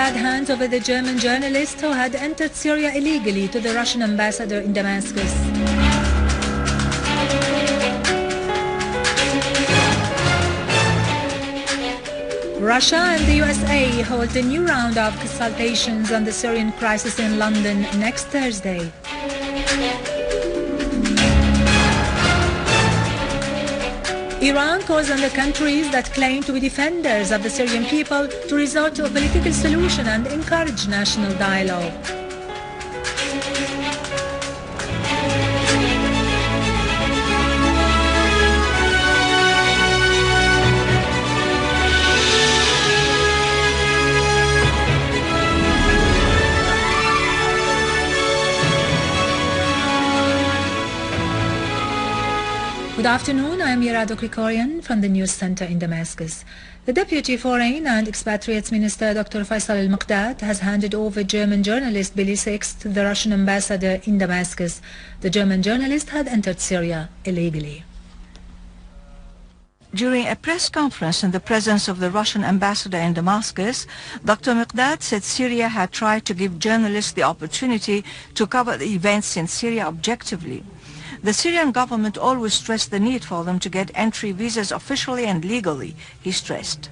Baghdad hands over the German journalist who had entered Syria illegally to the Russian ambassador in Damascus. Russia and the USA hold a new round of consultations on the Syrian crisis in London next Thursday. Iran calls on the countries that claim to be defenders of the Syrian people to resort to a political solution and encourage national dialogue. Good afternoon, I am Yerado Krikorian from the News Center in Damascus. The Deputy Foreign and Expatriates Minister Dr. Faisal al-Muqdad has handed over German journalist Billy Six to the Russian ambassador in Damascus. The German journalist had entered Syria illegally. During a press conference in the presence of the Russian ambassador in Damascus, Dr. Muqdad said Syria had tried to give journalists the opportunity to cover the events in Syria objectively. The Syrian government always stressed the need for them to get entry visas officially and legally, he stressed.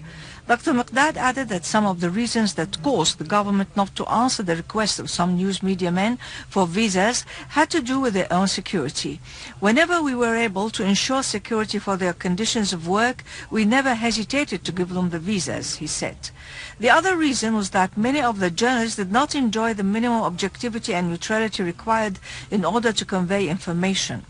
Dr. Muqdad added that some of the reasons that caused the government not to answer the request of some news media men for visas had to do with their own security. Whenever we were able to ensure security for their conditions of work, we never hesitated to give them the visas, he said. The other reason was that many of the journalists did not enjoy the minimum objectivity and neutrality required in order to convey information.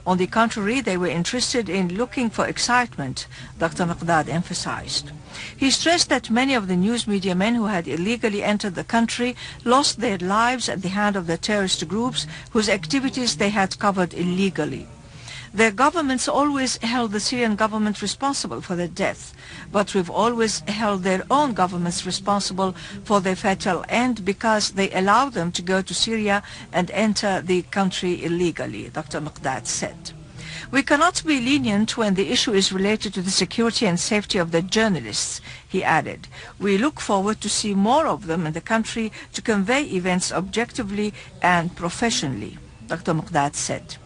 On the contrary, they were interested in looking for excitement, Dr. Muqdad emphasized. He stressed that many of the news media men who had illegally entered the country lost their lives at the hand of the terrorist groups whose activities they had covered illegally. Their governments always held the Syrian government responsible for their death, but we've always held their own governments responsible for their fatal end because they allowed them to go to Syria and enter the country illegally, Dr. Muqdad said. We cannot be lenient when the issue is related to the security and safety of the journalists, he added. We look forward to see more of them in the country to convey events objectively and professionally, Dr. Muqdad said.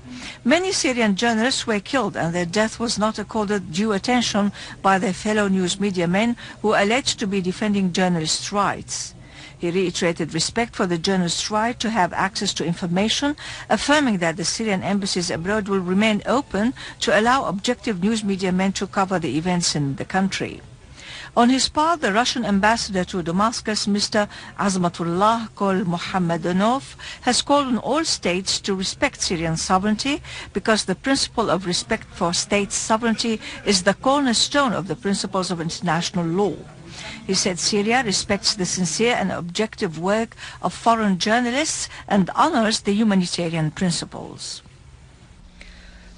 Many Syrian journalists were killed and their death was not accorded due attention by their fellow news media men who alleged to be defending journalists' rights. He reiterated respect for the journalists' right to have access to information, affirming that the Syrian embassies abroad will remain open to allow objective news media men to cover the events in the country. On his part, the Russian ambassador to Damascus, Mr. Azmatullah Kolmohammadonov, has called on all states to respect Syrian sovereignty because the principle of respect for state sovereignty is the cornerstone of the principles of international law. He said Syria respects the sincere and objective work of foreign journalists and honors the humanitarian principles.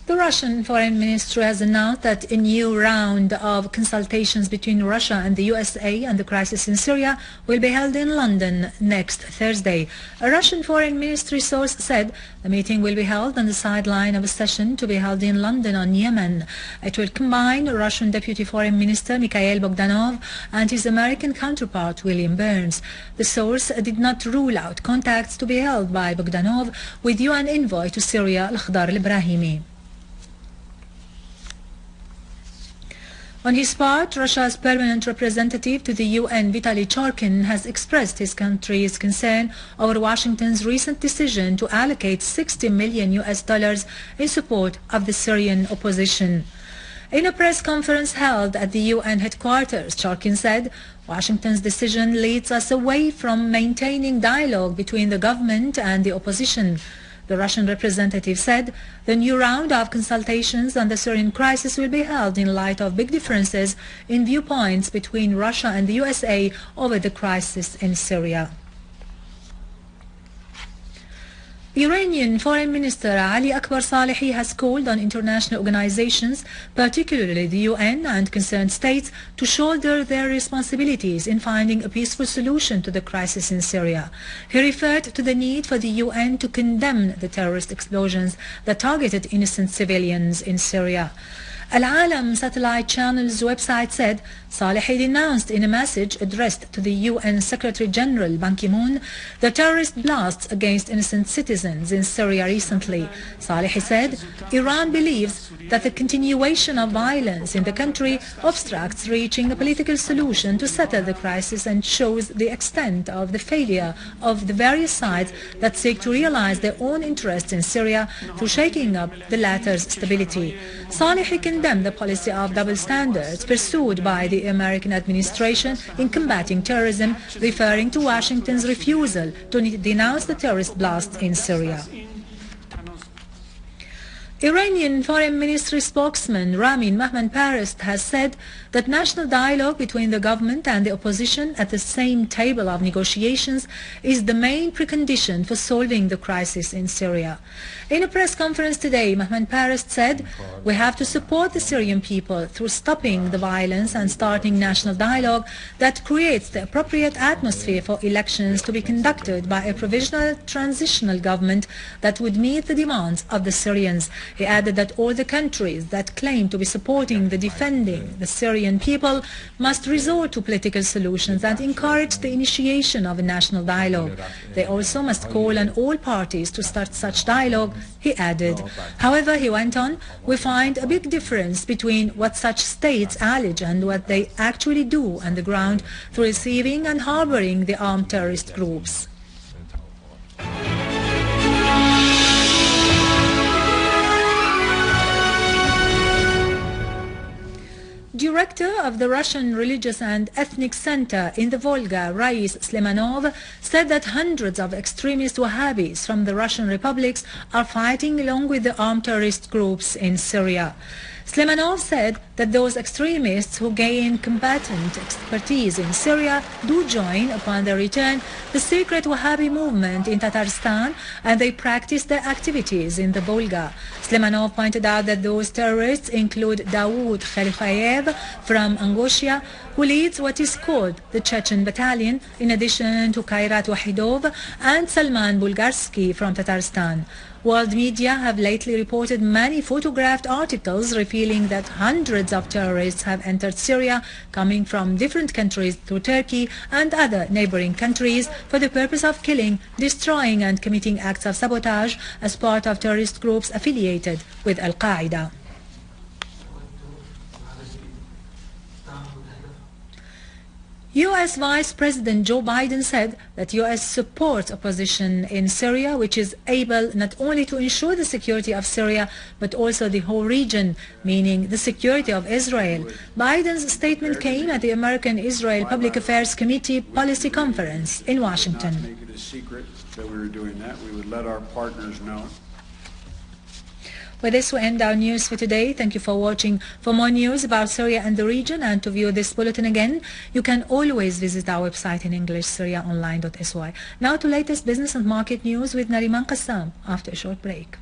The Russian Foreign Ministry has announced that a new round of consultations between Russia and the USA on the crisis in Syria will be held in London next Thursday. A Russian Foreign Ministry source said the meeting will be held on the sideline of a session to be held in London on Yemen. It will combine Russian Deputy Foreign Minister Mikhail Bogdanov and his American counterpart William Burns. The source did not rule out contacts to be held by Bogdanov with UN envoy to Syria Al-Khadar al-Ibrahimi. On his part, Russia's permanent representative to the UN, Vitaly Churkin, has expressed his country's concern over Washington's recent decision to allocate $60 million in support of the Syrian opposition. In a press conference held at the UN headquarters, Churkin said, Washington's decision leads us away from maintaining dialogue between the government and the opposition. The Russian representative said the new round of consultations on the Syrian crisis will be held in light of big differences in viewpoints between Russia and the USA over the crisis in Syria. Iranian Foreign Minister Ali Akbar Salehi has called on international organizations, particularly the UN and concerned states, to shoulder their responsibilities in finding a peaceful solution to the crisis in Syria. He referred to the need for the UN to condemn the terrorist explosions that targeted innocent civilians in Syria. Al-Alam satellite channel's website said Salehi denounced in a message addressed to the UN Secretary General Ban Ki-moon the terrorist blasts against innocent citizens in Syria recently. Salehi said Iran believes that the continuation of violence in the country obstructs reaching a political solution to settle the crisis and shows the extent of the failure of the various sides that seek to realize their own interests in Syria through shaking up the latter's stability. Salehi condemned the policy of double standards pursued by the American administration in combating terrorism, referring to Washington's refusal to denounce the terrorist blast in Syria. Iranian Foreign Ministry spokesman Ramin Mahmoudparest has said that national dialogue between the government and the opposition at the same table of negotiations is the main precondition for solving the crisis in Syria. In a press conference today, Mahmoudparest said, "We have to support the Syrian people through stopping the violence and starting national dialogue that creates the appropriate atmosphere for elections to be conducted by a provisional transitional government that would meet the demands of the Syrians." He added that all the countries that claim to be supporting the defending the Syrian people must resort to political solutions and encourage the initiation of a national dialogue. They also must call on all parties to start such dialogue, he added. However, he went on, "We find a big difference between what such states allege and what they actually do on the ground through receiving and harboring the armed terrorist groups." Director of the Russian Religious and Ethnic Center in the Volga, Rais Slemanov, said that hundreds of extremist Wahhabis from the Russian republics are fighting along with the armed terrorist groups in Syria. Slemanov said that those extremists who gain combatant expertise in Syria do join, upon their return, the secret Wahhabi movement in Tatarstan, and they practice their activities in the Volga. Slemanov pointed out that those terrorists include Dawood Khalifayev from Angosha, who leads what is called the Chechen Battalion, in addition to Kairat Wahidov and Salman Bulgarsky from Tatarstan. World media have lately reported many photographed articles revealing that hundreds of terrorists have entered Syria, coming from different countries through Turkey and other neighboring countries for the purpose of killing, destroying and committing acts of sabotage as part of terrorist groups affiliated with Al-Qaeda. U.S. Vice President Joe Biden said that U.S. supports opposition in Syria, which is able not only to ensure the security of Syria, but also the whole region, meaning the security of Israel. Biden's statement came at the American-Israel Public Affairs Committee Policy Conference in Washington. Not make it a secret that we were doing that. We would let our partners know. With this, we end our news for today. Thank you for watching. For more news about Syria and the region and to view this bulletin again, you can always visit our website in English, syriaonline.sy. Now to latest business and market news with Nariman Qassam after a short break.